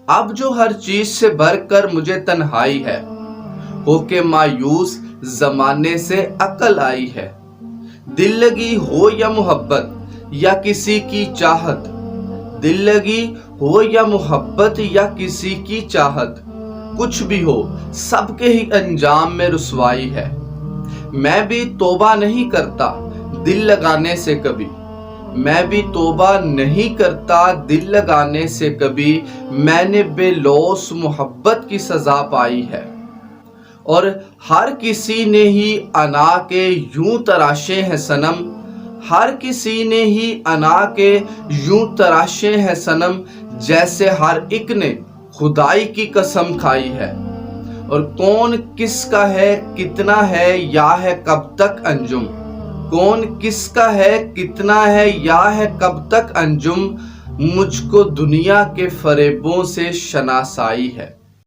اب جو ہر چیز سے بڑھ کر مجھے تنہائی ہے، ہو کے مایوس زمانے سے عقل آئی ہے۔ دل لگی ہو یا محبت یا کسی کی چاہت، دل لگی ہو یا محبت یا کسی کی چاہت، کچھ بھی ہو سب کے ہی انجام میں رسوائی ہے۔ میں بھی توبہ نہیں کرتا دل لگانے سے کبھی، میں بھی توبہ نہیں کرتا دل لگانے سے کبھی، میں نے بے لوث محبت کی سزا پائی ہے۔ اور ہر کسی نے ہی انا کے یوں تراشے ہیں صنم، ہر کسی نے ہی انا کے یوں تراشے ہیں صنم، جیسے ہر ایک نے خدائی کی قسم کھائی ہے۔ اور کون کس کا ہے کتنا ہے یا ہے کب تک انجم، کون کس کا ہے کتنا ہے یا ہے کب تک انجم، مجھ کو دنیا کے فریبوں سے شناسائی ہے۔